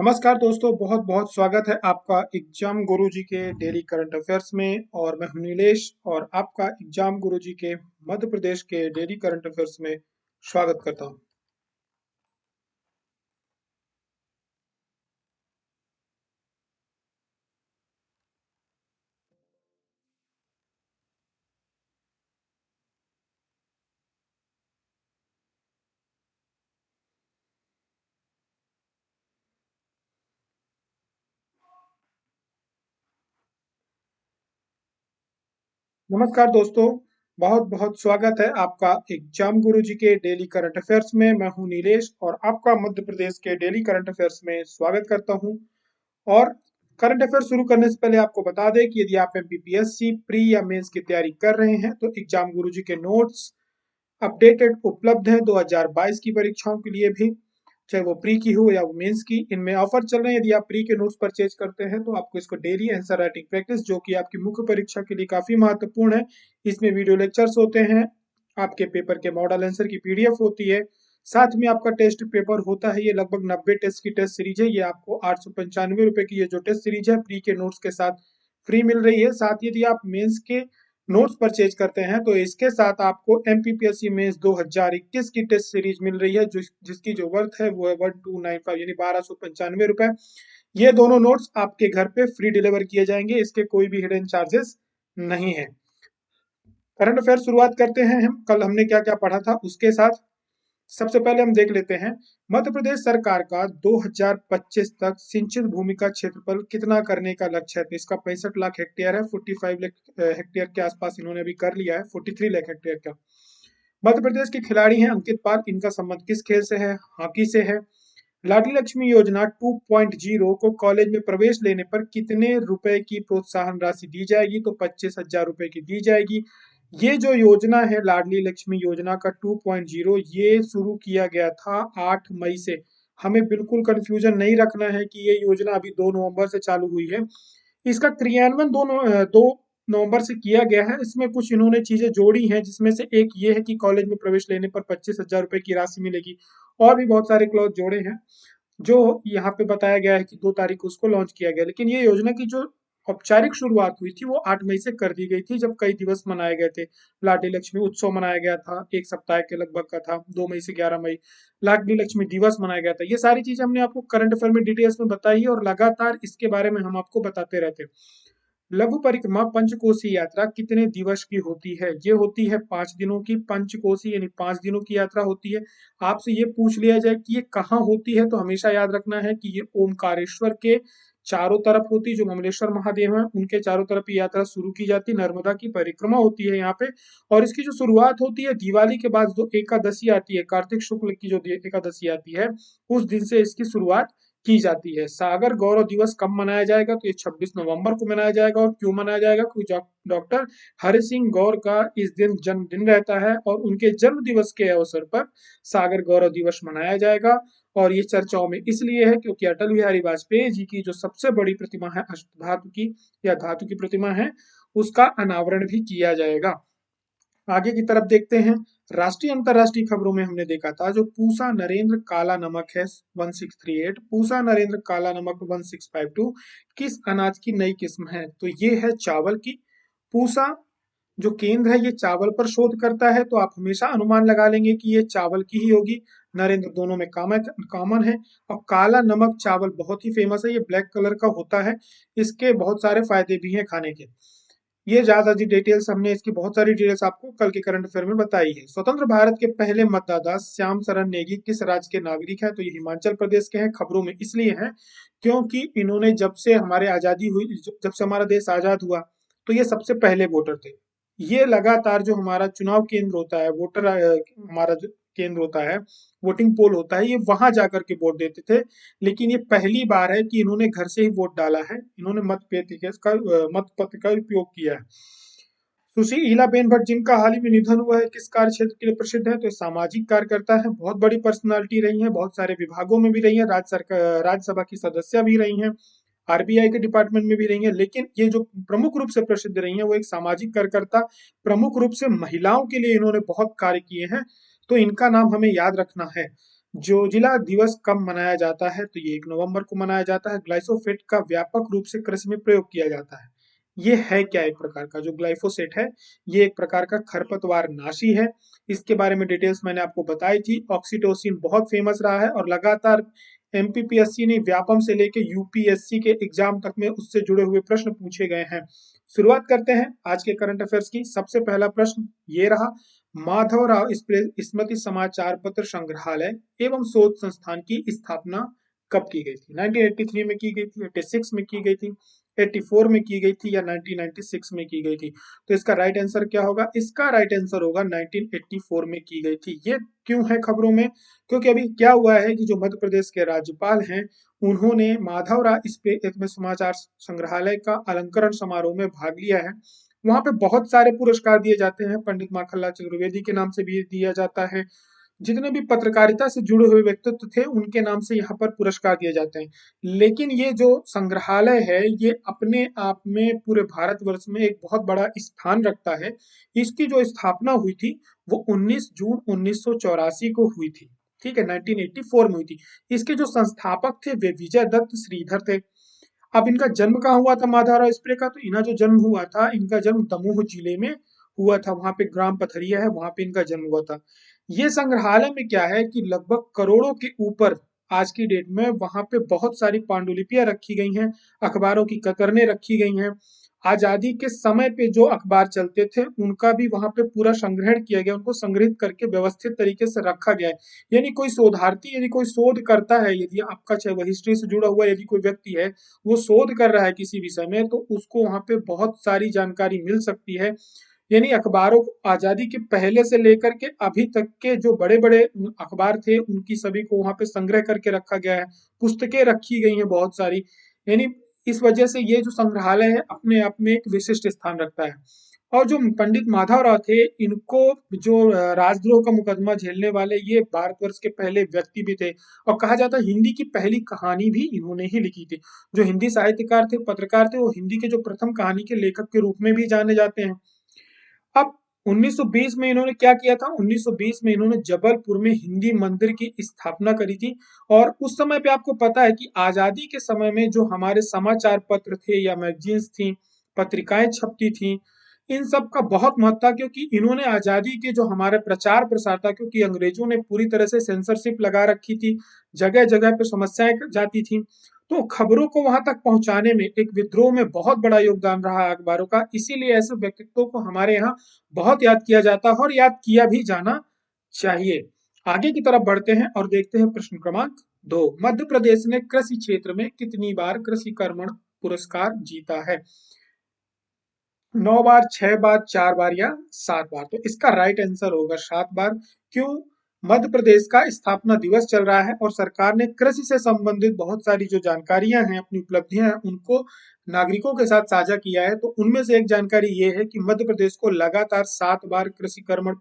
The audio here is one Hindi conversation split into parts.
नमस्कार दोस्तों, बहुत बहुत स्वागत है आपका एग्जाम गुरुजी के डेली करंट अफेयर्स में। और मैं हूं नीलेश और आपका एग्जाम गुरुजी के मध्य प्रदेश के डेली करंट अफेयर्स में स्वागत करता हूं। नमस्कार दोस्तों, बहुत बहुत स्वागत है आपका एग्जाम गुरुजी के डेली करंट अफेयर्स में। मैं हूं नीलेश और आपका मध्य प्रदेश के डेली करंट अफेयर्स में स्वागत करता हूं। और करंट अफेयर शुरू करने से पहले आपको बता दें कि यदि आप एमपीपीएससी प्री या मेंस की तैयारी कर रहे हैं तो एग्जाम गुरुजी के नोट्स अपडेटेड उपलब्ध है 2022 की परीक्षाओं के लिए भी, चाहे वो प्री की हो या वो मेंस की। इनमें ऑफर चल रहे हैं। यदि आप प्री के नोट्स परचेज करते हैं तो आपको इसको डेली आंसर राइटिंग प्रैक्टिस, जो कि आपकी मुख्य परीक्षा के लिए काफी महत्वपूर्ण है, इसमें वीडियो लेक्चर्स होते हैं, आपके पेपर के मॉडल आंसर की पीडीएफ होती है, साथ में आपका टेस्ट पेपर होता है। ये लगभग 90 टेस्ट की टेस्ट सीरीज है। ये आपको 895 रुपए की ये जो टेस्ट सीरीज है प्री के नोट्स के साथ फ्री मिल रही है। साथ ही यदि आप मेंस के नोट्स परचेज करते हैं तो इसके साथ आपको एमपीपीएससी मेंस 2021 की टेस्ट सीरीज मिल रही है, जिसकी जो वर्थ है वो है 1295 यानी 1295 रुपए। ये दोनों नोट्स आपके घर पे फ्री डिलीवर किए जाएंगे, इसके कोई भी हिडन चार्जेस नहीं है। करंट अफेयर शुरुआत करते हैं। हम कल हमने क्या क्या पढ़ा था उसके साथ। सबसे पहले हम देख लेते हैं मध्य प्रदेश सरकार का 2025 तक सिंचित भूमि का क्षेत्रफल कितना करने का लक्ष्य है। तो इसका 65 लाख हेक्टेयर है। 45 लाख हेक्टेयर के आसपास इन्होंने अभी कर लिया है, 43 लाख हेक्टेयर का। मध्य प्रदेश के खिलाड़ी हैं अंकित पाल। इनका संबंध किस खेल से है? हॉकी से है। लाडली लक्ष्मी योजना 2.0 को कॉलेज में प्रवेश लेने पर कितने रुपए की प्रोत्साहन राशि दी जाएगी? तो 25,000 रुपए की दी जाएगी। ये जो योजना है लाडली लक्ष्मी योजना का 2.0, ये शुरू किया गया था 8 मई से। हमें बिल्कुल कंफ्यूजन नहीं रखना है कि ये योजना अभी 2 नवंबर से चालू हुई है। इसका क्रियान्वयन 2 नवंबर से किया गया है। इसमें कुछ इन्होंने चीजें जोड़ी हैं, जिसमें से एक ये है कि कॉलेज में प्रवेश लेने पर 25,000 रुपए की राशि मिलेगी। और भी बहुत सारे क्लॉज जोड़े हैं जो यहाँ पे बताया गया है कि 2 तारीख को उसको लॉन्च किया गया। लेकिन ये योजना की जो औपचारिक शुरुआत हुई थी वो 8 मई से कर दी गई थी, जब कई दिवस मनाए गए थे। लाडली लक्ष्मी उत्सव मनाया गया था, एक सप्ताह के लगभग का था, 2 मई से 11 मई लाडली लक्ष्मी दिवस मनाया गया था। ये सारी चीजें हमने आपको करंट अफेयर में डिटेल्स में बताई है और लगातार इसके बारे में हम आपको बताते रहते हैं। लघु परिक्रमा पंचकोसी यात्रा कितने दिवस की होती है? ये होती है 5 दिनों की। पंचकोसी यानी 5 दिनों की यात्रा होती है। आपसे ये पूछ लिया जाए कि ये कहाँ होती है तो हमेशा याद रखना है कि ये ओमकारेश्वर के चारों तरफ होती है। जो ममलेश्वर महादेव है उनके चारों तरफ ये यात्रा शुरू की जाती है। नर्मदा की परिक्रमा होती है यहाँ पे। और इसकी जो शुरुआत होती है दिवाली के बाद जो एकादशी आती है, कार्तिक शुक्ल की जो एकादशी आती है, उस दिन से इसकी शुरुआत की जाती है। सागर गौरव दिवस कब मनाया जाएगा? तो ये 26 नवंबर को मनाया जाएगा। और क्यों मनाया जाएगा? क्योंकि डॉक्टर हरि सिंह गौर का इस दिन जन्मदिन रहता है और उनके जन्म दिवस के अवसर पर सागर गौरव दिवस मनाया जाएगा। और ये चर्चाओं में इसलिए है क्योंकि अटल बिहारी वाजपेयी जी की जो सबसे बड़ी प्रतिमा है अष्टधातु की या धातु की प्रतिमा है, उसका अनावरण भी किया जाएगा। आगे की तरफ देखते हैं। राष्ट्रीय अंतरराष्ट्रीय खबरों में हमने देखा था जो पूसा नरेंद्र काला नमक है 1638, पूसा नरेंद्र काला नमक 1652 किस अनाज की नई किस्म है? तो ये है चावल की। पूसा जो केंद्र है ये चावल पर शोध करता है, तो आप हमेशा अनुमान लगा लेंगे कि ये चावल की ही होगी। नरेंद्र दोनों में कॉमन है। और काला नमक चावल बहुत ही फेमस है, ये ब्लैक कलर का होता है। इसके बहुत सारे फायदे भी हैं खाने के। ये ज्यादा जी डिटेल्स हमने इसकी बहुत सारी डिटेल्स आपको कल के करंट अफेयर में बताई है। स्वतंत्र भारत के पहले मतदाता श्याम शरण नेगी किस राज्य के नागरिक हैं? तो ये हिमाचल प्रदेश के हैं। खबरों में इसलिए हैं क्योंकि इन्होंने जब से हमारे आजादी हुई, जब से हमारा देश आजाद हुआ, तो ये सबसे पहले वोटर थे। ये लगातार जो हमारा चुनाव केंद्र होता है, वोटर हमारा जो केंद्र होता है, वोटिंग पोल होता है, ये वहां जाकर के वोट देते थे। लेकिन ये पहली बार है कि इन्होंने घर से ही वोट डाला है। इन्होंने मत पत्र का उपयोग किया है। सुश्री ईलाबेन भट्ट जिनका हाल ही में निधन हुआ है, किस कार्य क्षेत्र के लिए प्रसिद्ध है? तो ये सामाजिक कार्यकर्ता है। बहुत बड़ी पर्सनालिटी रही है, बहुत सारे विभागों में भी रही है, राज्यसभा की सदस्य भी रही हैं, आरबीआई के डिपार्टमेंट में भी रही है। लेकिन ये जो प्रमुख रूप से प्रसिद्ध रही है वो एक सामाजिक कार्यकर्ता, प्रमुख रूप से महिलाओं के लिए इन्होंने बहुत कार्य किए हैं, तो इनका नाम हमें याद रखना है। जोजिला दिवस कब मनाया जाता है? तो ये 1 नवंबर को मनाया जाता है। ग्लाइफोसेट का व्यापक रूप से कृषि में प्रयोग किया जाता है। ये है क्या? एक प्रकार का जो ग्लाइफोसेट है, ये एक प्रकार का खरपतवार नाशी है। इसके बारे में डिटेल्स मैंने आपको बताई थी। ऑक्सीटोसिन बहुत फेमस रहा है और लगातार एमपीपीएससी ने व्यापम से लेके यूपीएससी के एग्जाम तक में उससे जुड़े हुए प्रश्न पूछे गए हैं। शुरुआत करते हैं आज के करंट अफेयर्स की। सबसे पहला प्रश्न ये रहा, माधवराव स्मृति समाचार पत्र संग्रहालय एवं शोध संस्थान की स्थापना कब की गई थी? 1983 में की गई थी, 86 में की गई थी, 84 में की गई थी या 1996 में की गई थी? तो इसका राइट आंसर क्या होगा? इसका राइट आंसर होगा 1984 में की गई थी। ये क्यों है खबरों में? क्योंकि अभी क्या हुआ है कि जो मध्य प्रदेश के राज्यपाल हैं, उन्होंने माधवराव स्मृति समाचार संग्रहालय का अलंकरण समारोह में भाग लिया है। वहां पे बहुत सारे पुरस्कार दिए जाते हैं, पंडित माखनलाल चतुर्वेदी के नाम से भी दिया जाता है। जितने भी पत्रकारिता से जुड़े हुए व्यक्तित्व थे उनके नाम से यहाँ पर पुरस्कार दिए जाते हैं। लेकिन ये जो संग्रहालय है, ये अपने आप में पूरे भारतवर्ष में एक बहुत बड़ा स्थान रखता है। इसकी जो स्थापना हुई थी वो 19 जून 1984 को हुई थी। ठीक है, 1984 में हुई थी। इसके जो संस्थापक थे वे विजय दत्त श्रीधर थे। अब इनका जन्म कहाँ हुआ था माधवराव स्प्रे का? तो इनका जो जन्म हुआ था, इनका जन्म दमोह जिले में हुआ था। वहां पे ग्राम पथरिया है, वहां पे इनका जन्म हुआ था। ये संग्रहालय में क्या है कि लगभग करोड़ों के ऊपर आज की डेट में वहां पे बहुत सारी पांडुलिपियां रखी गई हैं, अखबारों की कतरनें रखी गई हैं। आजादी के समय पे जो अखबार चलते थे उनका भी वहां पे पूरा संग्रहण किया गया, उनको संग्रहित करके व्यवस्थित तरीके से रखा गया है। यानी कोई शोधार्थी यदि कोई शोध करता है, यदि आपका चाहे वह हिस्ट्री से जुड़ा हुआ यदि कोई व्यक्ति है, वो शोध कर रहा है किसी विषय में, तो उसको वहां पे बहुत सारी जानकारी मिल सकती है। यानी अखबारों को आजादी के पहले से लेकर के अभी तक के जो बड़े बड़े अखबार थे उनकी सभी को वहां पे संग्रह करके रखा गया है। पुस्तकें रखी गई हैं बहुत सारी। यानी इस वजह से ये जो संग्रहालय है अपने आप में एक विशिष्ट स्थान रखता है। और जो पंडित माधवराव थे, इनको जो राजद्रोह का मुकदमा झेलने वाले ये भारतवर्ष के पहले व्यक्ति भी थे। और कहा जाता है हिंदी की पहली कहानी भी इन्होंने ही लिखी थी। जो हिंदी साहित्यकार थे, पत्रकार थे, वो हिंदी के जो प्रथम कहानी के लेखक के रूप में भी जाने जाते हैं। अब 1920 में इन्होंने क्या किया था? 1920 में इन्होंने जबलपुर में हिंदी मंदिर की स्थापना करी थी। और उस समय पे आपको पता है कि आजादी के समय में जो हमारे समाचार पत्र थे या मैगजीन्स थी, पत्रिकाएं छपती थी, इन सब का बहुत महत्व था। क्योंकि इन्होंने आजादी के जो हमारे प्रचार प्रसार था, क्योंकि अंग्रेजों ने पूरी तरह से सेंसरशिप लगा रखी थी, जगह जगह पे समस्याएं जाती थी, तो खबरों को वहां तक पहुंचाने में एक विद्रोह में बहुत बड़ा योगदान रहा अखबारों का। इसीलिए ऐसे व्यक्तित्वों को हमारे यहाँ बहुत याद किया जाता है और याद किया भी जाना चाहिए। आगे की तरफ बढ़ते हैं और देखते हैं प्रश्न क्रमांक 2। मध्य प्रदेश ने कृषि क्षेत्र में कितनी बार कृषि कर्मण पुरस्कार जीता है? 9 बार, 6 बार, 4 बार या 7 बार? तो इसका राइट आंसर होगा 7 बार। क्यों? मध्य प्रदेश का स्थापना दिवस चल रहा है और सरकार ने कृषि से संबंधित बहुत सारी जो जानकारियां हैं, अपनी उपलब्धियां हैं, उनको नागरिकों के साथ साझा किया है। तो उनमें से एक जानकारी ये है कि मध्य प्रदेश को लगातार 7 बार कृषि कर्मण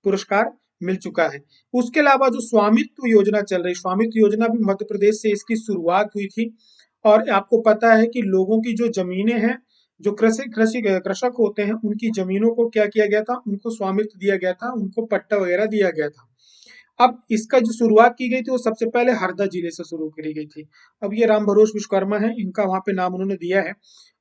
पुरस्कार मिल चुका है। उसके अलावा जो स्वामित्व योजना चल रही, स्वामित्व योजना भी मध्य प्रदेश से इसकी शुरुआत हुई थी। और आपको पता है कि लोगों की जो जमीनें हैं, जो कृषि कृषि कृषक होते हैं, उनकी जमीनों को क्या किया गया था? उनको स्वामित्व दिया गया था, उनको पट्टा वगैरह दिया गया था। अब इसका जो शुरुआत की गई थी वो सबसे पहले हरदा जिले से शुरू करी गई थी। अब ये राम भरोस विश्वकर्मा है, इनका वहां पे नाम उन्होंने दिया है।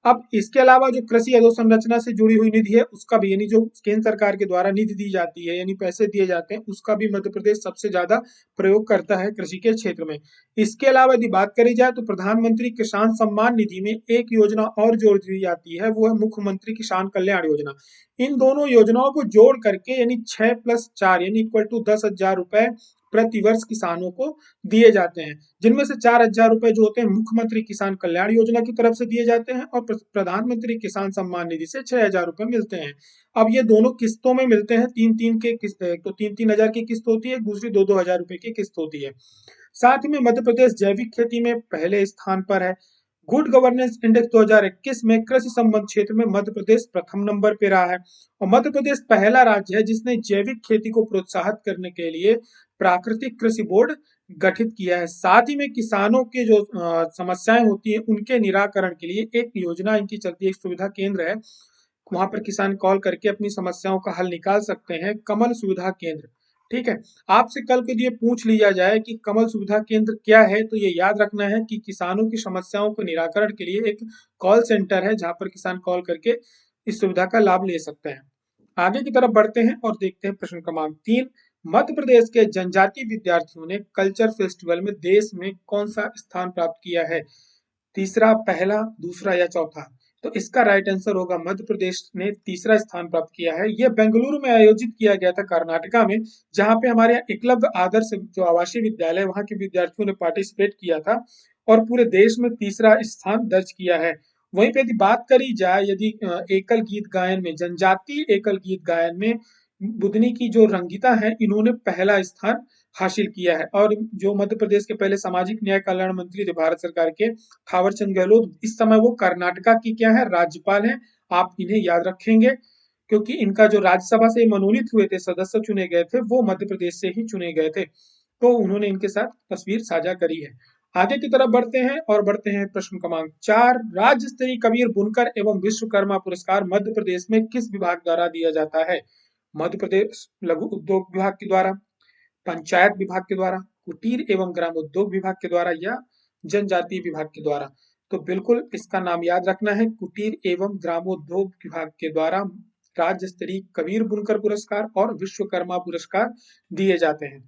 अब इसके अलावा जो कृषि अधोसंरचना से जुड़ी हुई निधि है उसका भी, यानी जो केंद्र सरकार के द्वारा निधि दी जाती है, यानी पैसे दिए जाते हैं, उसका भी मध्य प्रदेश सबसे ज्यादा प्रयोग करता है कृषि के क्षेत्र में। इसके अलावा यदि बात करी जाए तो प्रधानमंत्री किसान सम्मान निधि में एक योजना और जोड़ दी जाती है, वो है मुख्यमंत्री किसान कल्याण योजना। इन दोनों योजनाओं को जोड़ करके यानी 6+4 यानी इक्वल टू 10,000 रुपए प्रति वर्ष किसानों को दिए जाते हैं, जिनमें से 4,000 रुपए जो होते हैं मुख्यमंत्री किसान कल्याण योजना की तरफ से दिए जाते हैं और प्रधानमंत्री किसान सम्मान निधि से 6,000 रुपए मिलते हैं। अब ये दोनों किस्तों में मिलते हैं, तीन तीन के किस्त, एक तो 3-3 हजार की किस्त होती है, दूसरी 2-2 हजार रुपए की किस्त होती है। साथ ही में मध्य प्रदेश जैविक खेती में पहले स्थान पर है। गुड गवर्नेंस इंडेक्स 2021 में कृषि संबंध क्षेत्र में मध्य प्रदेश प्रथम नंबर पे रहा है। और मध्य प्रदेश पहला राज्य है जिसने जैविक खेती को प्रोत्साहित करने के लिए प्राकृतिक कृषि बोर्ड गठित किया है। साथ ही में किसानों के जो समस्याएं होती है उनके निराकरण के लिए एक योजना इनकी चलती है, एक सुविधा केंद्र है। वहां पर किसान कॉल करके अपनी समस्याओं का हल निकाल सकते हैं, कमल सुविधा केंद्र। ठीक है। आपसे कल को ये पूछ लिया जाए कि कमल सुविधा केंद्र क्या है, तो ये याद रखना है कि किसानों की समस्याओं को निराकरण के लिए एक कॉल सेंटर है जहां पर किसान कॉल करके इस सुविधा का लाभ ले सकते हैं। आगे की तरफ बढ़ते हैं और देखते हैं प्रश्न क्रमांक 3। मध्य प्रदेश के जनजातीय विद्यार्थियों ने कल्चर फेस्टिवल में देश में कौन सा स्थान प्राप्त किया है? तीसरा, पहला, दूसरा या चौथा? तो इसका राइट आंसर होगा मध्य प्रदेश ने तीसरा स्थान प्राप्त किया है। यह बेंगलुरु में आयोजित किया गया था, कर्नाटका में, जहां पे हमारे यहाँ एकलव्य आदर्श जो आवासीय विद्यालय वहां के विद्यार्थियों ने पार्टिसिपेट किया था और पूरे देश में तीसरा स्थान दर्ज किया है। वहीं पे यदि बात करी जाए, यदि एकल गीत गायन में, जनजातीय एकल गीत गायन में बुदनी की जो रंगीता है, इन्होंने पहला स्थान हासिल किया है। और जो मध्य प्रदेश के पहले सामाजिक न्याय कल्याण मंत्री थे भारत सरकार के, थावर चंद गहलोत, इस समय वो कर्नाटका की क्या है, राज्यपाल हैं। आप इन्हें याद रखेंगे क्योंकि इनका जो राज्यसभा से मनोनीत हुए थे, सदस्य चुने गए थे, वो मध्य प्रदेश से ही चुने गए थे। तो उन्होंने इनके साथ तस्वीर साझा करी है। आगे की तरफ बढ़ते हैं और बढ़ते हैं प्रश्न क्रमांक 4। राज्य स्तरीय कबीर बुनकर एवं विश्वकर्मा पुरस्कार मध्य प्रदेश में किस विभाग द्वारा दिया जाता है? मध्य प्रदेश लघु उद्योग विभाग के द्वारा, पंचायत विभाग के द्वारा, कुटीर एवं ग्रामोद्योग विभाग के द्वारा या जनजातीय विभाग के द्वारा? तो बिल्कुल इसका नाम याद रखना है, कुटीर एवं ग्रामोद्योग विभाग के द्वारा राज्य स्तरीय कबीर बुनकर पुरस्कार और विश्वकर्मा पुरस्कार दिए जाते हैं।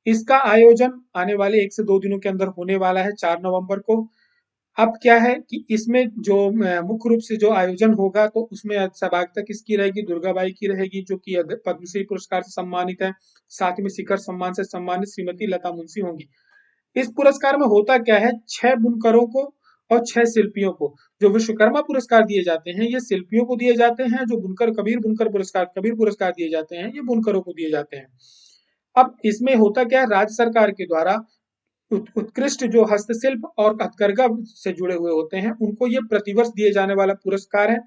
इसका आयोजन आने वाले 1 से 2 दिनों के अंदर होने वाला है, 4 नवंबर को। अब क्या है कि इसमें जो मुख्य रूप से जो आयोजन होगा, तो उसमें सहभागिता किसकी रहेगी? दुर्गाबाई की रहेगी, जो कि पद्मश्री पुरस्कार से सम्मानित है। साथ में शिखर सम्मान से सम्मानित श्रीमती लता मुंशी होंगी। इस पुरस्कार में होता क्या है, 6 बुनकरों को और 6 शिल्पियों को जो विश्वकर्मा पुरस्कार दिए जाते हैं, ये शिल्पियों को दिए जाते हैं। जो बुनकर कबीर बुनकर पुरस्कार कबीर पुरस्कार दिए जाते हैं, ये बुनकरों को दिए जाते हैं। अब इसमें होता क्या है, राज्य सरकार के द्वारा उत्कृष्ट जो हस्तशिल्प और हथकरघा से जुड़े हुए होते हैं, उनको ये प्रतिवर्ष दिए जाने वाला पुरस्कार है।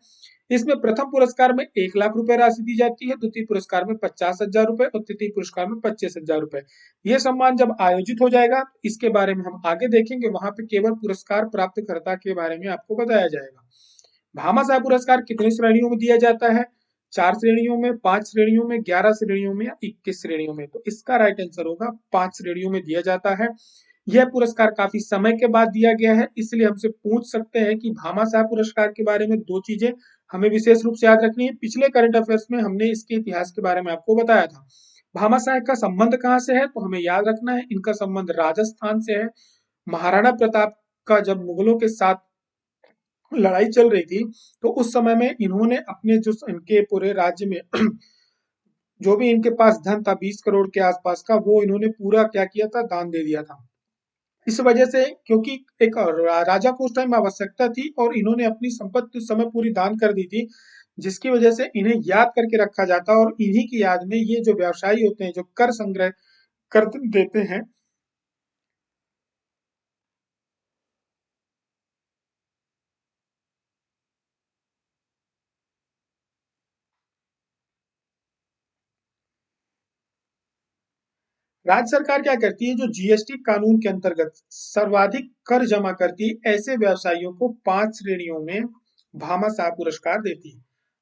इसमें प्रथम पुरस्कार में 1 लाख रुपए राशि दी जाती है, द्वितीय पुरस्कार में 50,000 रुपए और तृतीय पुरस्कार में 25,000 रुपए। ये सम्मान जब आयोजित हो जाएगा, इसके बारे में हम आगे देखेंगे। वहां पे केवल पुरस्कार प्राप्तकर्ता के बारे में आपको बताया जाएगा। भामाशाह पुरस्कार कितनी श्रेणियों में दिया जाता है? 4 श्रेणियों में, 5 श्रेणियों में, 11 श्रेणियों में या 21 श्रेणियों में? तो इसका राइट आंसर होगा 5 श्रेणियों में दिया जाता है। यह पुरस्कार काफी समय के बाद दिया गया है, इसलिए हमसे पूछ सकते हैं कि भामाशाह पुरस्कार के बारे में 2 चीजें हमें विशेष रूप से याद रखनी है। पिछले करंट अफेयर्स में हमने इसके इतिहास के बारे में आपको बताया था। भामाशाह का संबंध कहाँ से है, तो हमें याद रखना है, इनका संबंध राजस्थान से है। महाराणा प्रताप का जब मुगलों के साथ लड़ाई चल रही थी, तो उस समय में इन्होंने अपने जो इनके पूरे राज्य में जो भी इनके पास धन था 20 करोड़ के आसपास का, वो इन्होंने पूरा क्या किया था, दान दे दिया था। इस वजह से, क्योंकि एक राजा को उस टाइम आवश्यकता थी और इन्होंने अपनी संपत्ति उस समय पूरी दान कर दी थी, जिसकी वजह से इन्हें याद करके रखा जाता, और इन्हीं की याद में ये जो व्यवसायी होते हैं, जो कर संग्रह कर देते हैं। राज्य सरकार क्या करती है, जो जीएसटी कानून के अंतर्गत सर्वाधिक कर जमा करती है, ऐसे व्यवसायियों को 5 श्रेणियों में भामाशाह पुरस्कार देती है।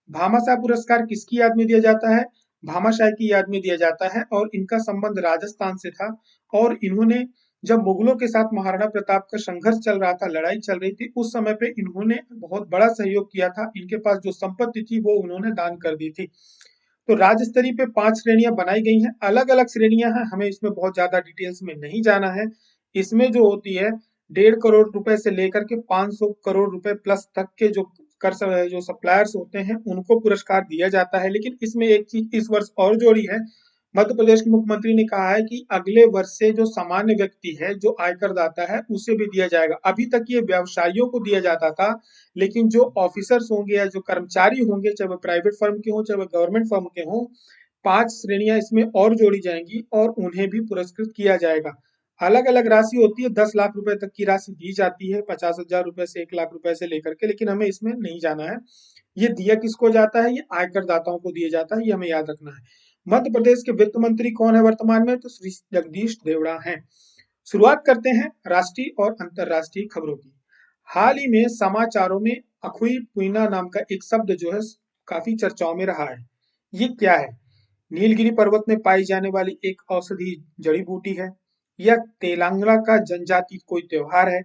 भामाशाह पुरस्कार किसकी याद में दिया जाता है? भामाशाह की याद में दिया जाता है, और इनका संबंध राजस्थान से था। और इन्होंने जब मुगलों के साथ महाराणा प्रताप का संघर्ष चल रहा था, लड़ाई चल रही थी, उस समय पे इन्होंने बहुत बड़ा सहयोग किया था। इनके पास जो संपत्ति थी, वो उन्होंने दान कर दी थी। तो राज्य स्तरीय पे 5 श्रेणियां बनाई गई हैं, अलग अलग श्रेणियां हैं, हमें इसमें बहुत ज्यादा डिटेल्स में नहीं जाना है। इसमें जो होती है, 1.5 करोड़ रुपए से लेकर के 500 करोड़ रुपए प्लस तक के जो कर जो सप्लायर्स होते हैं, उनको पुरस्कार दिया जाता है। लेकिन इसमें एक चीज इस वर्ष और जोड़ी है। मध्य प्रदेश के मुख्यमंत्री ने कहा है कि अगले वर्ष से जो सामान्य व्यक्ति है, जो आयकर दाता है, उसे भी दिया जाएगा। अभी तक ये व्यवसायियों को दिया जाता था, लेकिन जो ऑफिसर्स होंगे या जो कर्मचारी होंगे, चाहे वो प्राइवेट फर्म के हों, चाहे वो गवर्नमेंट फर्म के हों, 5 श्रेणियां इसमें और जोड़ी जाएंगी और उन्हें भी पुरस्कृत किया जाएगा। अलग अलग राशि होती है, 10 लाख रुपए तक की राशि दी जाती है, 50,000 रुपए से 1 लाख रुपए से लेकर के, लेकिन हमें इसमें नहीं जाना है। ये दिया किसको जाता है? ये आयकर दाताओं को दिया जाता है, ये हमें याद रखना है। मध्य प्रदेश के वित्त मंत्री कौन है वर्तमान में? तो श्री जगदीश देवड़ा हैं। शुरुआत करते हैं राष्ट्रीय और अंतरराष्ट्रीय खबरों की। हाल ही में समाचारों में अखुई पुइना नाम का एक शब्द जो है, काफी चर्चाओं में रहा है। ये क्या है? नीलगिरी पर्वत में पाई जाने वाली एक औषधि जड़ी बूटी है, यह तेलंगाना का जनजाति कोई त्योहार है,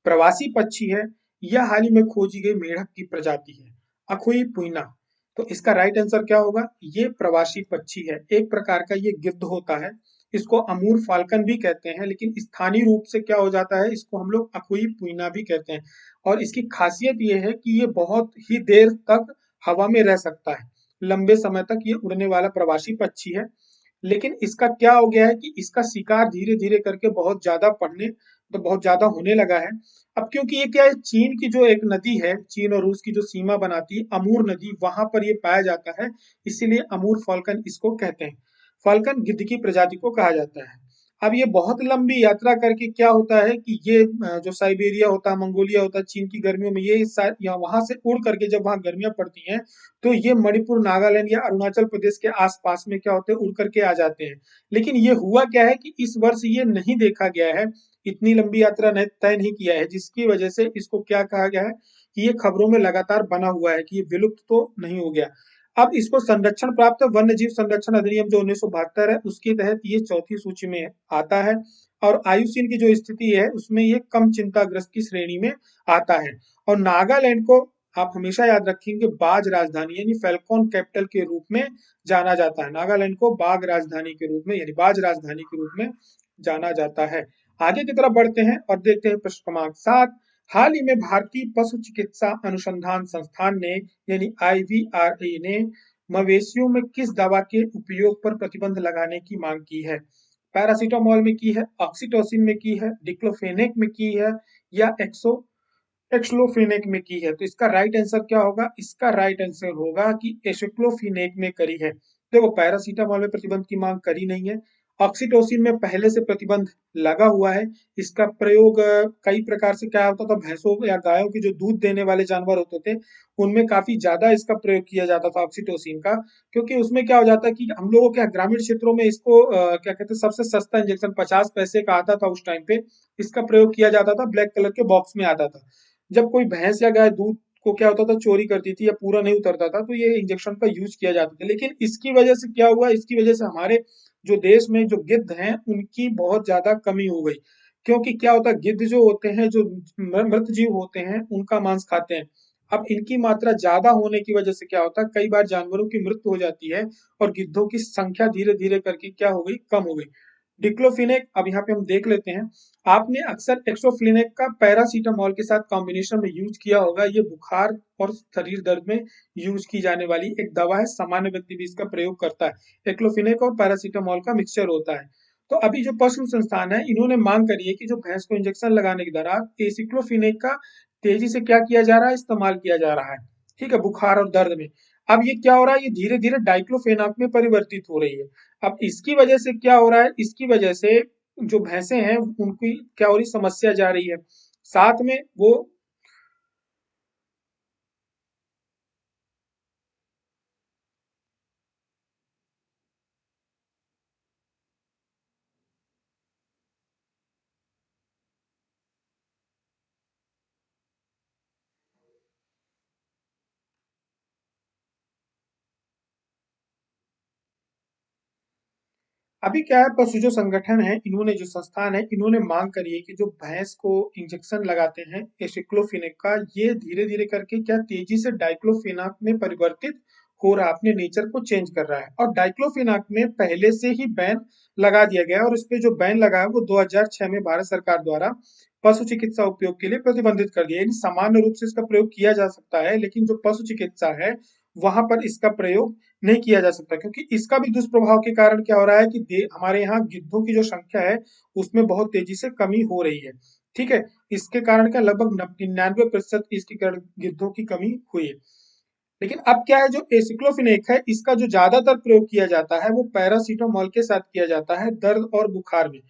प्रवासी पक्षी है, यह हाल ही में खोजी गई मेढक की प्रजाति है। अखुई पुइना। तो इसका राइट आंसर क्या होगा? ये प्रवासी पक्षी है, एक प्रकार का ये गिद्ध होता है। इसको अमूर फाल्कन भी कहते हैं, लेकिन स्थानीय रूप से क्या हो जाता है, इसको हम लोग अखुई पुइना भी कहते हैं। और इसकी खासियत ये है कि ये बहुत ही देर तक हवा में रह सकता है, लंबे समय तक ये उड़ने वाला प्रवासी पक्षी है। लेकिन इसका क्या हो गया है कि इसका शिकार धीरे धीरे करके बहुत ज्यादा पड़ने, तो बहुत ज्यादा होने लगा है। अब क्योंकि ये क्या है, चीन की जो एक नदी है, चीन और रूस की जो सीमा बनाती है, अमूर नदी, वहां पर ये पाया जाता है, इसीलिए अमूर फाल्कन इसको कहते हैं। फाल्कन गिद्ध की प्रजाति को कहा जाता है। अब ये बहुत लंबी यात्रा करके क्या होता है कि ये जो साइबेरिया होता है, मंगोलिया होता है, चीन की गर्मियों में ये या वहां से उड़ करके जब वहां गर्मियां पड़ती हैं, तो ये मणिपुर, नागालैंड या अरुणाचल प्रदेश के आसपास में क्या होते हैं, उड़ करके आ जाते हैं। लेकिन ये हुआ क्या है कि इस वर्ष ये नहीं देखा गया है, इतनी लंबी यात्रा तय नहीं किया है, जिसकी वजह से इसको क्या कहा गया है कि ये खबरों में लगातार बना हुआ है कि ये विलुप्त तो नहीं हो गया। अब इसको संरक्षण प्राप्त वन्य जीव संरक्षण अधिनियम जो 1972 है, उसके तहत ये चौथी सूची में आता है। और आयुसीन की जो स्थिति है उसमें ये कम चिंताग्रस्त की श्रेणी में आता है। और नागालैंड को आप हमेशा याद रखेंगे बाज राजधानी यानी फैल्कॉन कैपिटल के रूप में जाना जाता है। नागालैंड को बाघ राजधानी के रूप में यानी बाज राजधानी के रूप में जाना जाता है। आगे की तरफ बढ़ते हैं और देखते हैं प्रश्न क्रमांक 7। हाल ही में भारतीय पशु चिकित्सा अनुसंधान संस्थान ने यानी IVRA ने मवेशियों में किस दवा के उपयोग पर प्रतिबंध लगाने की मांग की है? पैरासीटामोल में की है, ऑक्सीटोसिन में की है, डिक्लोफेनेक में की है, या एक्सलोफेनेक में की है। तो इसका राइट आंसर क्या होगा? इसका राइट आंसर होगा कि एसिक्लोफिनेक में करी है। देखो, पैरासीटामोल में प्रतिबंध की मांग करी नहीं है। ऑक्सीटोसिन में पहले से प्रतिबंध लगा हुआ है। इसका प्रयोग कई प्रकार से क्या होता था, भैंसों या गायों के जो दूध देने वाले जानवर होते थे, उनमें काफी ज्यादा इसका प्रयोग किया जाता था ऑक्सीटोसिन का। क्योंकि उसमें क्या हो जाता है कि हम लोगों के ग्रामीण क्षेत्रों में इसको क्या कहते हैं, सबसे सस्ता इंजेक्शन 50 पैसे का आता था उस टाइम पे। इसका प्रयोग किया जाता था, ब्लैक कलर के बॉक्स में आता था। जब कोई भैंस या गाय दूध को क्या होता था, चोरी करती थी या पूरा नहीं उतरता था, तो ये इंजेक्शन का यूज किया जाता था। लेकिन इसकी वजह से क्या हुआ, इसकी वजह से हमारे जो देश में जो गिद्ध हैं उनकी बहुत ज्यादा कमी हो गई। क्योंकि क्या होता है, गिद्ध जो होते हैं, जो मृत जीव होते हैं, उनका मांस खाते हैं। अब इनकी मात्रा ज्यादा होने की वजह से क्या होता है, कई बार जानवरों की मृत्यु हो जाती है और गिद्धों की संख्या धीरे धीरे करके क्या हो गई, कम हो गई। डिक्लोफिनेक, अब यहाँ पे हम देख लेते हैं। आपने अक्सर एक्सोफ्लिनेक का पैरासीटामोल के साथ कॉम्बिनेशन में यूज किया होगा। ये बुखार और शरीर दर्द में यूज की जाने वाली एक दवा है, सामान्य व्यक्ति भी इसका प्रयोग करता है। एक्लोफिनेक और पैरासीटामोल का मिक्सचर होता है। तो अभी जो पशु संस्थान है, इन्होंने मांग करी है कि जो भैंस को इंजेक्शन लगाने के दौरान एसिक्लोफिनेक का तेजी से क्या किया जा रहा है, इस्तेमाल किया जा रहा है। ठीक है, बुखार और दर्द में। अब ये क्या हो रहा है, ये धीरे धीरे डाइक्लोफेनाक में परिवर्तित हो रही है। अब इसकी वजह से क्या हो रहा है, इसकी वजह से जो भैंसे हैं उनकी क्या हो रही, समस्या जा रही है। साथ में वो अभी क्या है, पशु जो संगठन है, इन्होंने जो संस्थान है, इन्होंने मांग करी है कि जो भैंस को इंजेक्शन लगाते हैं एसिक्लोफिनेक का, ये धीरे धीरे करके क्या तेजी से डाइक्लोफिनाक में परिवर्तित हो रहा है, अपने नेचर को चेंज कर रहा है। और डाइक्लोफिनाक में पहले से ही बैन लगा दिया गया है, और इस पे जो बैन लगा है वो 2006 में भारत सरकार द्वारा पशु चिकित्सा उपयोग के लिए प्रतिबंधित कर दिया। यानी सामान्य रूप से इसका प्रयोग किया जा सकता है, लेकिन जो पशु चिकित्सा है वहां पर इसका प्रयोग नहीं किया जा सकता। क्योंकि इसका भी दुष्प्रभाव के कारण क्या हो रहा है कि हमारे यहाँ गिद्धों की जो संख्या है उसमें बहुत तेजी से कमी हो रही है। ठीक है, इसके कारण क्या लगभग 99% इसके कारण गिद्धों की कमी हुई है। लेकिन अब क्या है, जो एसिक्लोफिनेक है, इसका जो ज्यादातर प्रयोग किया जाता है वो पैरासीटामोल के साथ किया जाता है, दर्द और बुखार में,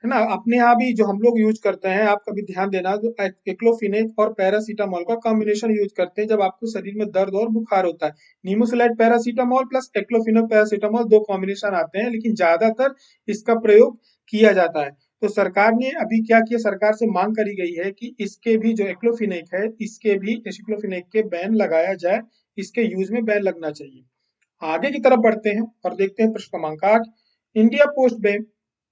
है ना। अपने यहाँ भी जो हम लोग यूज करते हैं, आप कभी ध्यान देना, जो एक्लोफिनेक और पैरासीटामोल का कॉम्बिनेशन यूज करते हैं जब आपको शरीर में दर्द और बुखार होता है। नीमोसुलाइड पैरासीटामोल प्लस एक्लोफिनेक पैरासीटामोल, दो कॉम्बिनेशन आते हैं, लेकिन ज्यादातर इसका प्रयोग किया जाता है। तो सरकार ने अभी क्या किया, सरकार से मांग करी गई है कि इसके भी जो एक्लोफिनेक है, इसके भी एसिक्लोफिनेक के बैन लगाया जाए, इसके यूज में बैन लगना चाहिए। आगे की तरफ बढ़ते हैं और देखते हैं प्रश्न क्रमांक 8। India post bank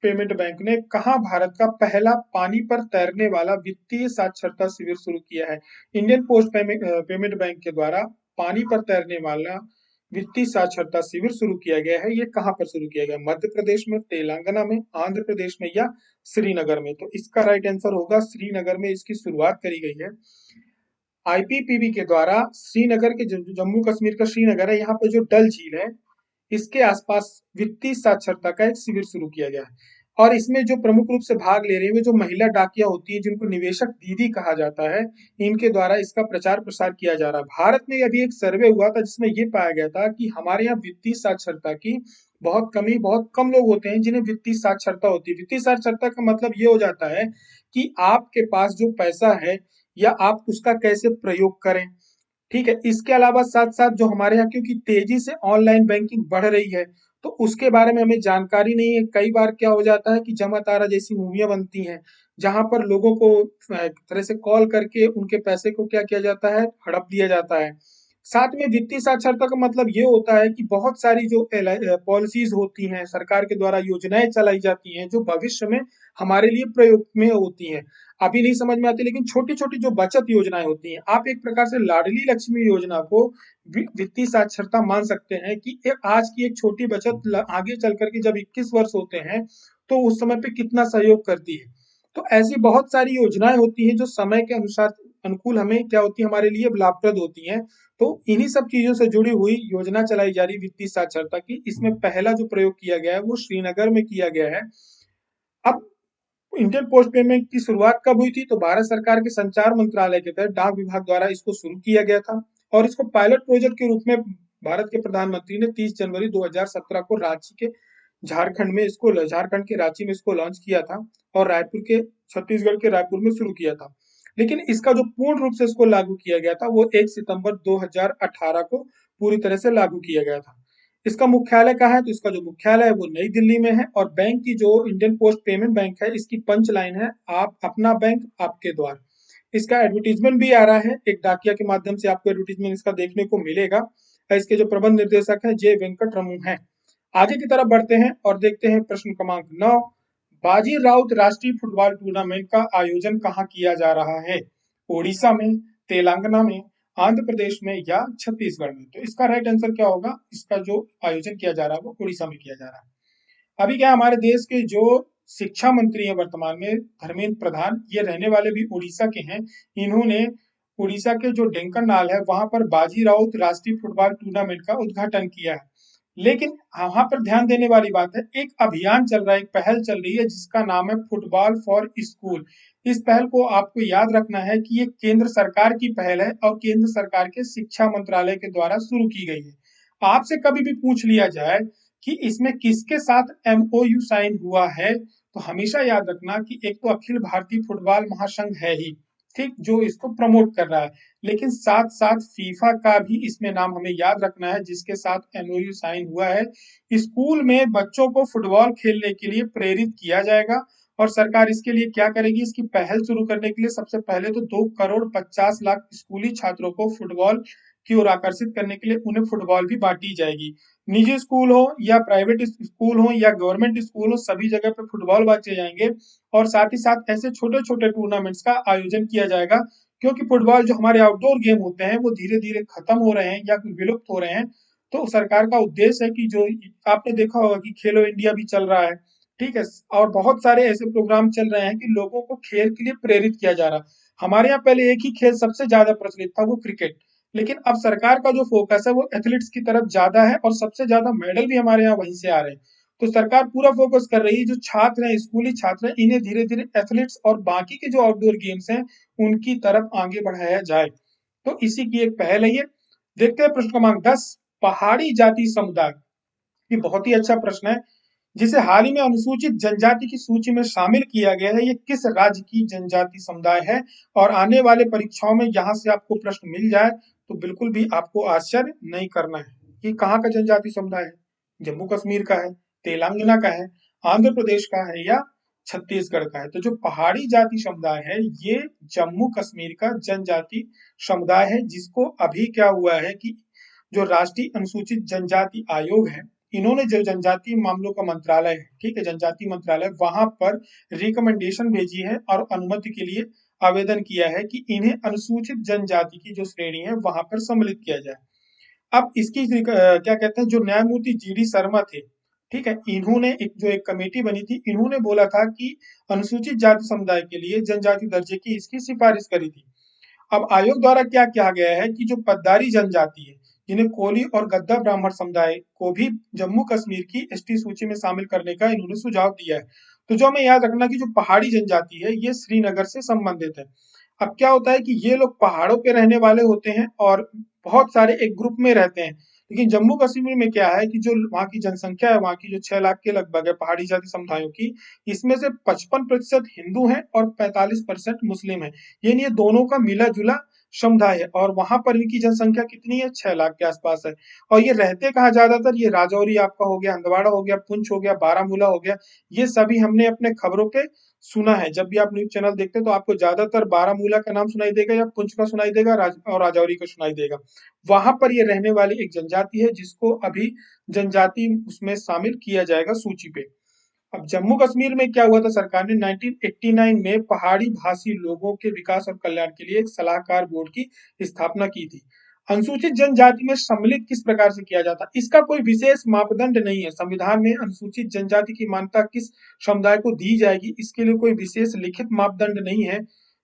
payment bank ने कहाँ भारत का पहला पानी पर तैरने वाला वित्तीय साक्षरता शिविर शुरू किया है? इंडियन पोस्ट पेमेंट बैंक के द्वारा पानी पर तैरने वाला वित्तीय साक्षरता शिविर शुरू किया गया है। ये कहाँ पर शुरू किया गया? मध्य प्रदेश में, तेलंगाना में, आंध्र प्रदेश में या श्रीनगर में? तो इसका राइट आंसर होगा श्रीनगर में इसकी शुरुआत करी गई है। आईपीपीबी के द्वारा श्रीनगर के जम्मू कश्मीर का श्रीनगर है, यहाँ पे जो डल झील है इसके आसपास वित्तीय साक्षरता का एक शिविर शुरू किया गया है। और इसमें जो प्रमुख रूप से भाग ले रहे हैं जो महिला डाकिया होती है जिनको निवेशक दीदी कहा जाता है, इनके द्वारा इसका प्रचार प्रसार किया जा रहा है। भारत में अभी एक सर्वे हुआ था जिसमें ये पाया गया था कि हमारे यहाँ वित्तीय साक्षरता की बहुत कम लोग होते हैं जिन्हें वित्तीय साक्षरता होती है। वित्तीय साक्षरता का मतलब ये हो जाता है कि आपके पास जो पैसा है या आप उसका कैसे प्रयोग करें। ठीक है, इसके अलावा साथ साथ जो हमारे यहाँ क्योंकि तेजी से ऑनलाइन बैंकिंग बढ़ रही है तो उसके बारे में हमें जानकारी नहीं है। कई बार क्या हो जाता है कि जमा तारा जैसी मूवियां बनती हैं जहां पर लोगों को एक तरह से कॉल करके उनके पैसे को क्या किया जाता है, हड़प दिया जाता है। साथ में वित्तीय साक्षरता का मतलब ये होता है कि बहुत सारी जो पॉलिसीज होती हैं, सरकार के द्वारा योजनाएं चलाई जाती हैं जो भविष्य में हमारे लिए प्रयोग में होती हैं, अभी नहीं समझ में आती, लेकिन छोटी छोटी जो बचत योजनाएं होती हैं, आप एक प्रकार से लाडली लक्ष्मी योजना को वित्तीय साक्षरता मान सकते हैं कि आज की एक छोटी बचत आगे चल करके जब 21 वर्ष होते हैं तो उस समय पे कितना सहयोग करती है। तो ऐसी बहुत सारी योजनाएं होती हैं जो समय के अनुसार अनुकूल हमें क्या होती है, हमारे लिए लाभप्रद होती हैं। तो इन्हीं सब चीजों से जुड़ी हुई योजना चलाई जा रही वित्तीय साक्षरता की। इसमें पहला जो प्रयोग किया गया है वो श्रीनगर में किया गया है। अब इंडियन पोस्ट पेमेंट की शुरुआत कब हुई थी? तो भारत सरकार के संचार मंत्रालय के तहत डाक विभाग द्वारा इसको शुरू किया गया था और इसको पायलट प्रोजेक्ट के रूप में भारत के प्रधानमंत्री ने 30 जनवरी 2017 को रांची के झारखंड के रांची में इसको लॉन्च किया था और रायपुर के छत्तीसगढ़ के रायपुर में शुरू किया था। लेकिन इसका जो पूर्ण रूप से इसको लागू किया गया था वो 1 सितंबर 2018 को पूरी तरह से लागू किया गया था। इसका मुख्यालय कहाँ है? तो इसका जो मुख्यालय है वो नई दिल्ली में है और बैंक की जो इंडियन पोस्ट पेमेंट बैंक है इसकी पंच लाइन है, आप अपना बैंक आपके द्वार। इसका एडवर्टीजमेंट भी आ रहा है, एक डाकिया के माध्यम से आपको एडवर्टीजमेंट इसका देखने को मिलेगा। इसके जो प्रबंध निर्देशक है जे वेंकट रमू है। आगे की तरफ बढ़ते हैं और देखते हैं प्रश्न क्रमांक 9। बाजी राउत राष्ट्रीय फुटबॉल टूर्नामेंट का आयोजन कहाँ किया जा रहा है? ओडिशा में, तेलंगाना में, आंध्र प्रदेश में या छत्तीसगढ़ में? तो इसका राइट आंसर क्या होगा? इसका जो आयोजन किया जा रहा है वो उड़ीसा में किया जा रहा है। अभी क्या हमारे देश के जो शिक्षा मंत्री हैं वर्तमान में, धर्मेंद्र प्रधान, ये रहने वाले भी उड़ीसा के हैं। इन्होंने उड़ीसा के जो ढेंकनाल है वहां पर बाजी राउत राष्ट्रीय फुटबॉल टूर्नामेंट का उद्घाटन किया है। लेकिन वहां पर ध्यान देने वाली बात है, एक अभियान चल रहा है, एक पहल चल रही है जिसका नाम है फुटबॉल फॉर स्कूल। इस पहल को आपको याद रखना है कि ये केंद्र सरकार की पहल है और केंद्र सरकार के शिक्षा मंत्रालय के द्वारा शुरू की गई है। आपसे कभी भी पूछ लिया जाए कि इसमें किसके साथ एमओयू साइन हुआ है, तो हमेशा याद रखना कि एक तो अखिल भारतीय फुटबॉल महासंघ है ही, ठीक, जो इसको प्रमोट कर रहा है, लेकिन साथ साथ फीफा का भी इसमें नाम हमें याद रखना है जिसके साथ एमओयू साइन हुआ है। स्कूल में बच्चों को फुटबॉल खेलने के लिए प्रेरित किया जाएगा और सरकार इसके लिए क्या करेगी, इसकी पहल शुरू करने के लिए सबसे पहले तो 2 करोड़ 50 लाख स्कूली छात्रों को फुटबॉल की ओर आकर्षित करने के लिए उन्हें फुटबॉल भी बांटी जाएगी। निजी स्कूल हो या प्राइवेट स्कूल हो या गवर्नमेंट स्कूल हो, सभी जगह पे फुटबॉल बांटे जाएंगे और साथ ही साथ ऐसे छोटे छोटे टूर्नामेंट्स का आयोजन किया जाएगा। क्योंकि फुटबॉल जो हमारे आउटडोर गेम होते हैं वो धीरे धीरे खत्म हो रहे हैं या विलुप्त हो रहे हैं। तो सरकार का उद्देश्य है कि जो आपने देखा होगा कि खेलो इंडिया भी चल रहा है, ठीक है, और बहुत सारे ऐसे प्रोग्राम चल रहे हैं कि लोगों को खेल के लिए प्रेरित किया जा रहा है। हमारे यहाँ पहले एक ही खेल सबसे ज्यादा प्रचलित था, वो क्रिकेट, लेकिन अब सरकार का जो फोकस है वो एथलीट्स की तरफ ज्यादा है और सबसे ज्यादा मेडल भी हमारे यहाँ वहीं से आ रहे हैं। तो सरकार पूरा फोकस कर रही है जो छात्र हैं, स्कूली छात्र हैं, इन्हें धीरे धीरे एथलीट्स और बाकी के जो आउटडोर गेम्स हैं उनकी तरफ आगे बढ़ाया जाए। तो इसी की एक पहल है ये। देखते हैं प्रश्न क्रमांक 10। पहाड़ी जाति समुदाय, ये बहुत ही अच्छा प्रश्न है, जिसे हाल ही में अनुसूचित जनजाति की सूची में शामिल किया गया है, ये किस राज्य की जनजाति समुदाय है? और आने वाले परीक्षाओं में यहाँ से आपको प्रश्न मिल जाए तो बिल्कुल भी आपको आश्चर्य नहीं करना है कि कहाँ का जनजाति समुदाय है। जम्मू कश्मीर का है, तेलंगाना का है, आंध्र प्रदेश का है या छत्तीसगढ़ का है? तो जो पहाड़ी जाति समुदाय है ये जम्मू कश्मीर का जनजाति समुदाय है, जिसको अभी क्या हुआ है कि जो राष्ट्रीय अनुसूचित जनजाति आयोग है, इन्होंने जो जनजातीय मामलों का मंत्रालय है, ठीक है, जनजातीय मंत्रालय, वहां पर रिकमेंडेशन भेजी है और अनुमति के लिए आवेदन किया है कि इन्हें अनुसूचित जनजाति की जो श्रेणी है वहां पर सम्मिलित किया जाए। अब इसकी क्या कहते हैं, जो न्यायमूर्ति जीडी शर्मा थे, ठीक है, इन्होंने एक कमेटी बनी थी, इन्होंने बोला था कि अनुसूचित जाति समुदाय के लिए जनजाति दर्जे की इसकी सिफारिश करी थी। अब आयोग द्वारा क्या किया गया है कि जो पद्दारी जनजाति है, जिन्हें कोली और गद्दा ब्राह्मण समुदाय को भी जम्मू कश्मीर की एसटी सूची में शामिल करने का इन्होंने सुझाव दिया है। तो जो हमें याद रखना कि जो पहाड़ी जनजाति है ये श्रीनगर से संबंधित है। अब क्या होता है कि ये लोग पहाड़ों पे रहने वाले होते हैं और बहुत सारे एक ग्रुप में रहते हैं। लेकिन जम्मू कश्मीर में क्या है कि जो वहाँ की जनसंख्या है, वहाँ की जो 6 लाख के लगभग है पहाड़ी जाति समुदायों की, इसमें से 55% हिंदू हैं और 45% मुस्लिम हैं। यानी ये दोनों का मिला जुला समुदाय है और वहां पर इनकी जनसंख्या कितनी है, 6 लाख के आसपास है। और ये रहते कहाँ ज्यादातर, ये राजौरी आपका हो गया, हंदवाड़ा हो गया, पुंछ हो गया, बारामूला हो गया, ये सभी हमने अपने खबरों पे सुना है। जब भी आप न्यूज चैनल देखते हैं तो आपको ज्यादातर बारामूला का नाम सुनाई देगा या पुंछ का सुनाई देगा, और राजौरी का सुनाई देगा। वहां पर ये रहने वाली एक जनजाति है जिसको अभी जनजाति उसमें शामिल किया जाएगा सूची पे। अब जम्मू कश्मीर में क्या हुआ था, सरकार ने 1989 में पहाड़ी भाषी लोगों के विकास और कल्याण के लिए एक सलाहकार बोर्ड की स्थापना की थी। अनुसूचित जनजाति में सम्मिलित किस प्रकार से किया जाता, इसका कोई विशेष मापदंड नहीं है। संविधान में अनुसूचित जनजाति की मान्यता किस समुदाय को दी जाएगी, इसके लिए कोई विशेष लिखित मापदंड नहीं है।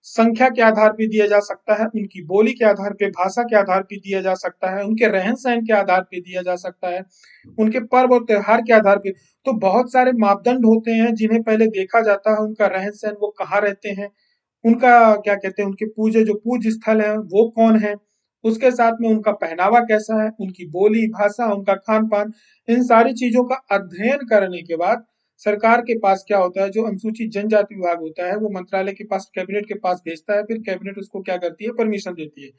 संख्या के आधार पर दिया जा सकता है, उनकी बोली के आधार पे, भाषा के आधार पे दिया जा सकता है, उनके रहन सहन के आधार पे दिया जा सकता है, उनके पर्व और त्योहार के आधार पे। तो बहुत सारे मापदंड होते हैं जिन्हें पहले देखा जाता है, उनका रहन सहन, वो कहाँ रहते हैं, उनका क्या कहते हैं, उनके पूज स्थल है वो कौन है, उसके साथ में उनका पहनावा कैसा है, उनकी बोली भाषा, उनका खान पान, इन सारी चीजों का अध्ययन करने के बाद सरकार के पास क्या होता है, जो अनुसूचित जनजाति विभाग होता है वो मंत्रालय के पास, कैबिनेट के पास भेजता है, फिर कैबिनेट उसको क्या करती है, परमिशन देती है।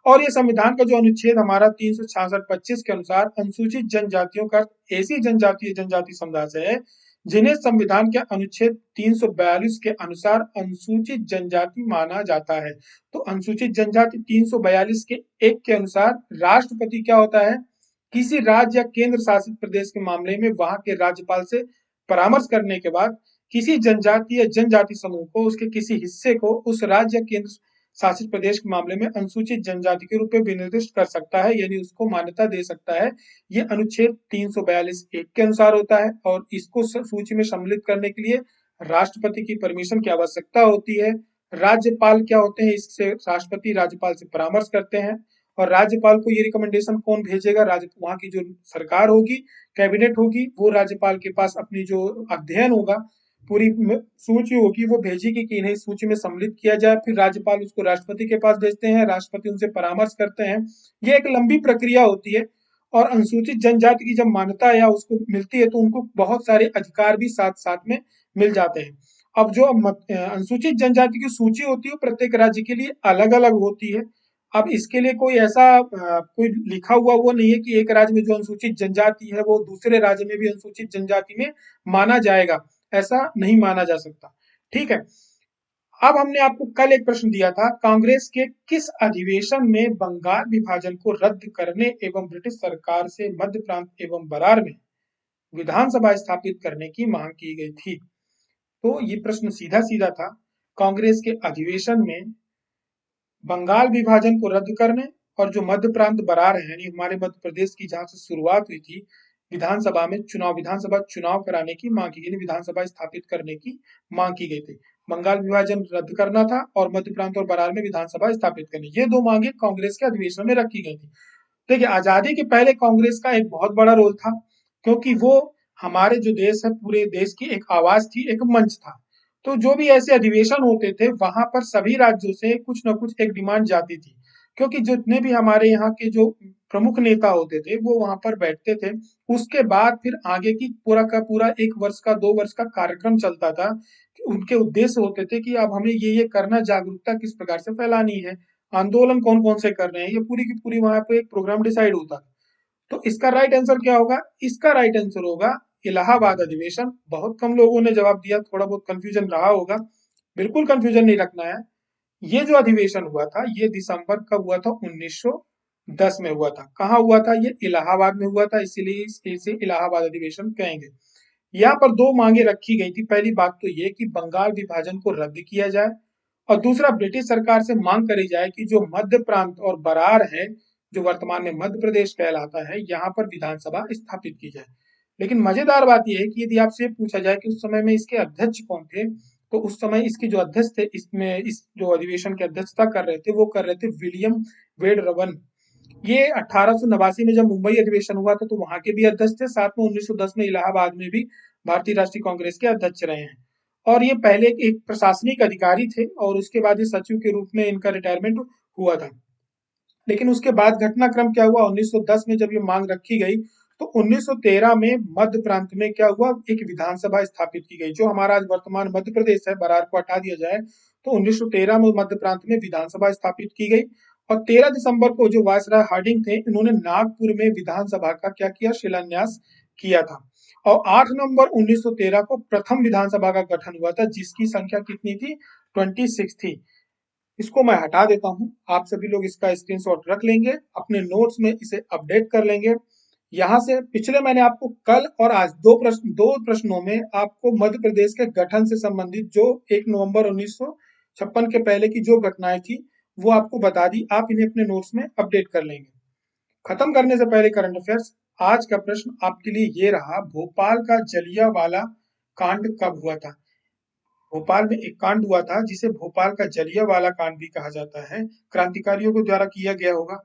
और ये संविधान का जो अनुच्छेद हमारा 366-25 के अनुसार अनुसूचित जनजातियों का ऐसी जनजाति समुदाय से है जिन्हें संविधान के अनुच्छेद 342 के अनुसार अनुसूचित जनजाति माना जाता है। तो अनुसूचित जनजाति 342 के एक के अनुसार राष्ट्रपति क्या होता है, किसी राज्य या केंद्र शासित प्रदेश के मामले में वहां के राज्यपाल से परामर्श करने के बाद किसी जनजाति या जनजाति समूह को उसके किसी हिस्से को उस राज्य या केंद्र शासित प्रदेश के मामले में अनुसूचित जनजाति के रूप में विनिर्दिष्ट कर सकता है, यानी उसको मान्यता दे सकता है। ये अनुच्छेद 342 एक के अनुसार होता है और इसको सूची में सम्मिलित करने के लिए राष्ट्रपति की परमिशन की आवश्यकता होती है। राज्यपाल क्या होते हैं, इससे राष्ट्रपति राज्यपाल से परामर्श करते हैं और राज्यपाल को ये रिकमेंडेशन कौन भेजेगा, वहां की जो सरकार होगी, कैबिनेट होगी, वो राज्यपाल के पास अपनी जो अध्ययन होगा, पूरी सूची होगी, वो भेजेगी कि इन्हें इस सूची में सम्मिलित किया जाए। फिर राज्यपाल उसको राष्ट्रपति के पास भेजते हैं, राष्ट्रपति उनसे परामर्श करते हैं। ये एक लंबी प्रक्रिया होती है और अनुसूचित जनजाति की जब मान्यता या उसको मिलती है तो उनको बहुत सारे अधिकार भी साथ साथ में मिल जाते हैं। अब जो अनुसूचित जनजाति की सूची होती है प्रत्येक राज्य के लिए अलग अलग होती है। अब इसके लिए कोई ऐसा कोई लिखा हुआ वो नहीं है कि एक राज्य में जो अनुसूचित जनजाति है वो दूसरे राज्य में भी अनुसूचित जनजाति में माना जाएगा, ऐसा नहीं माना जा सकता। ठीक है, अब हमने आपको कल एक प्रश्न दिया था, कांग्रेस के किस अधिवेशन में बंगाल विभाजन को रद्द करने एवं ब्रिटिश सरकार से मध्य प्रांत एवं बरार में विधानसभा स्थापित करने की मांग की गई थी। तो ये प्रश्न सीधा सीधा था, कांग्रेस के अधिवेशन में बंगाल विभाजन को रद्द करने और जो मध्य प्रांत बरार है यानी हमारे मध्य प्रदेश की जहां से शुरुआत हुई थी, विधानसभा चुनाव कराने की मांग की गई, विधानसभा स्थापित करने की मांग की गई थी। बंगाल विभाजन रद्द करना था और मध्य प्रांत और बरार में विधानसभा स्थापित करनी, ये दो मांगे कांग्रेस के अधिवेशन में रखी गई थी। देखिए, आजादी के पहले कांग्रेस का एक बहुत बड़ा रोल था, क्योंकि वो हमारे जो देश है पूरे देश की एक आवाज थी, एक मंच था। तो जो भी ऐसे अधिवेशन होते थे वहां पर सभी राज्यों से कुछ न कुछ एक डिमांड जाती थी, क्योंकि जितने भी हमारे यहाँ के जो प्रमुख नेता होते थे वो वहां पर बैठते थे। उसके बाद फिर आगे की पूरा का पूरा 1 वर्ष का 2 वर्ष का कार्यक्रम चलता था। उनके उद्देश्य होते थे कि अब हमें ये करना, जागरूकता किस प्रकार से फैलानी है, आंदोलन कौन कौन से कर रहे हैं, ये पूरी की पूरी वहां पे एक प्रोग्राम डिसाइड होता था। तो इसका राइट आंसर क्या होगा, इसका राइट आंसर होगा इलाहाबाद अधिवेशन। बहुत कम लोगों ने जवाब दिया, थोड़ा बहुत कंफ्यूजन रहा होगा, बिल्कुल कंफ्यूजन नहीं रखना है। ये जो अधिवेशन हुआ था ये दिसंबर कब हुआ था, 1900 2010 में हुआ था। कहाँ हुआ था? ये इलाहाबाद में हुआ था, इसीलिए इसे इलाहाबाद अधिवेशन कहेंगे। यहाँ पर दो मांगे रखी गई थी। पहली बात तो ये कि बंगाल विभाजन को रद्द किया जाए, और दूसरा ब्रिटिश सरकार से मांग करी जाए कि जो मध्य प्रांत और बरार है, जो वर्तमान में मध्य प्रदेश कहलाता है, यहाँ पर विधानसभा स्थापित की जाए। लेकिन मजेदार बात यह है कि यदि आपसे पूछा जाए कि उस समय में इसके अध्यक्ष कौन थे, तो उस समय इसके जो अध्यक्ष थे, इसमें इस जो अधिवेशन की अध्यक्षता कर रहे थे, वो कर रहे थे विलियम वेडरवन। ये 1889 में जब मुंबई अधिवेशन हुआ था, तो वहां के भी अध्यक्ष थे। साथ में 1910 में इलाहाबाद में भी भारतीय राष्ट्रीय कांग्रेस के अध्यक्ष रहे हैं। और ये पहले एक प्रशासनिक अधिकारी थे, और उसके बाद ये सचिव के रूप में इनका रिटायरमेंट हुआ था। लेकिन उसके बाद घटनाक्रम क्या हुआ? 1910 में जब ये मांग रखी गई, तो 1913 में मध्य प्रांत में क्या हुआ? एक विधानसभा स्थापित की गई। जो हमारा आज वर्तमान मध्य प्रदेश है, बरार को हटा दिया जाए, तो 1913 में मध्य प्रांत में विधानसभा स्थापित की गई। और 13 दिसंबर को जो वायसराय हार्डिंग थे, इन्होंने नागपुर में विधानसभा का क्या किया? शिलान्यास किया था। और 8 नवंबर 1913 को प्रथम विधानसभा का गठन हुआ था, जिसकी संख्या कितनी थी? 26 थी। इसको मैं हटा देता हूं। आप सभी लोग इसका स्क्रीनशॉट रख लेंगे, अपने नोट्स में इसे अपडेट कर लेंगे। यहाँ से पिछले मैंने आपको कल और आज दो प्रश्नों में आपको मध्य प्रदेश के गठन से संबंधित जो 1 नवंबर 1956 के पहले की जो घटनाएं थी, वो आपको बता दी। आप इन्हें अपने नोट्स में अपडेट कर लेंगे। खत्म करने से पहले करंट अफेयर्स, आज का प्रश्न आपके लिए ये रहा: भोपाल का जलियांवाला कांड कब हुआ था? भोपाल में एक कांड हुआ था जिसे भोपाल का जलियांवाला कांड भी कहा जाता है, क्रांतिकारियों के द्वारा किया गया होगा।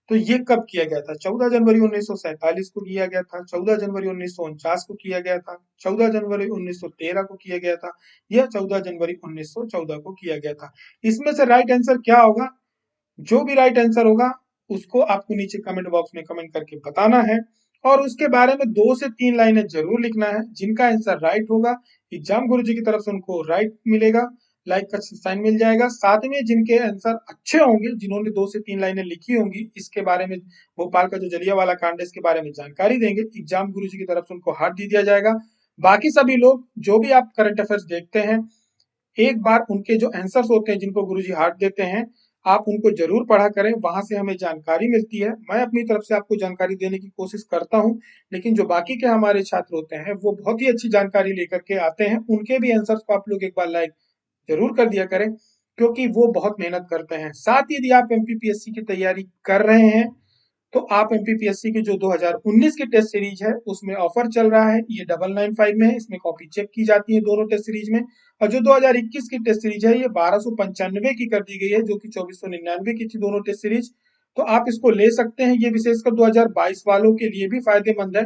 तो ये कब किया गया था? 14 जनवरी 1947 को किया गया था, 14 जनवरी 1949 को किया गया था, 14 जनवरी 1913 को किया गया था, या 14 जनवरी 1914 को किया गया था। इसमें से राइट आंसर क्या होगा? जो भी राइट आंसर होगा, उसको आपको नीचे कमेंट बॉक्स में कमेंट करके बताना है, और उसके बारे में 2 से 3 लाइनें जरूर लिखना है। जिनका आंसर राइट होगा, एग्जाम गुरु जी की तरफ से उनको राइट मिलेगा, लाइक का साइन मिल जाएगा। साथ में जिनके आंसर अच्छे होंगे, जिन्होंने 2 से 3 लाइनें लिखी होंगी इसके बारे में, भोपाल का जो जलियांवाला कांड है इसके बारे में जानकारी देंगे, एग्जाम गुरु जी की तरफ से उनको हार्ट दे दिया जाएगा। बाकी सभी लोग जो भी आप करंट अफेयर्स देखते हैं, एक बार उनके जो आंसर्स होते हैं, जिनको गुरुजी हार्ट देते हैं, आप उनको जरूर पढ़ा करें। वहां से हमें जानकारी मिलती है। मैं अपनी तरफ से आपको जानकारी देने की कोशिश करता हूं, लेकिन जो बाकी के हमारे छात्र होते हैं, वो बहुत ही अच्छी जानकारी लेकर के आते हैं। उनके भी आंसर्स को आप लोग एक बार लाइक जरूर कर दिया करें, क्योंकि वो बहुत मेहनत करते हैं। साथ ही यदि आप एमपीपीएससी की तैयारी कर रहे हैं, तो आप एमपीपीएससी की जो 2019 की टेस्ट सीरीज है, उसमें ऑफर चल रहा है। ये 999 में है, इसमें कॉपी चेक की जाती है दोनों टेस्ट सीरीज में। और जो 2021 की टेस्ट सीरीज है, ये 1295 की कर दी गई है, जो कि 2499 की थी दोनों टेस्ट सीरीज। तो आप इसको ले सकते हैं। ये विशेषकर 2022 वालों के लिए भी फायदेमंद है।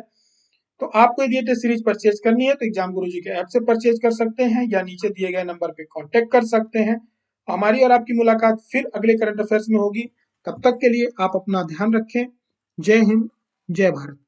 तो आपको यदि ये टेस्ट सीरीज परचेज करनी है, तो एग्जाम गुरुजी के ऐप से परचेज कर सकते हैं, या नीचे दिए गए नंबर पे कांटेक्ट कर सकते हैं। हमारी और आपकी मुलाकात फिर अगले करंट अफेयर्स में होगी। तब तक के लिए आप अपना ध्यान रखें। जय हिंद, जय भारत।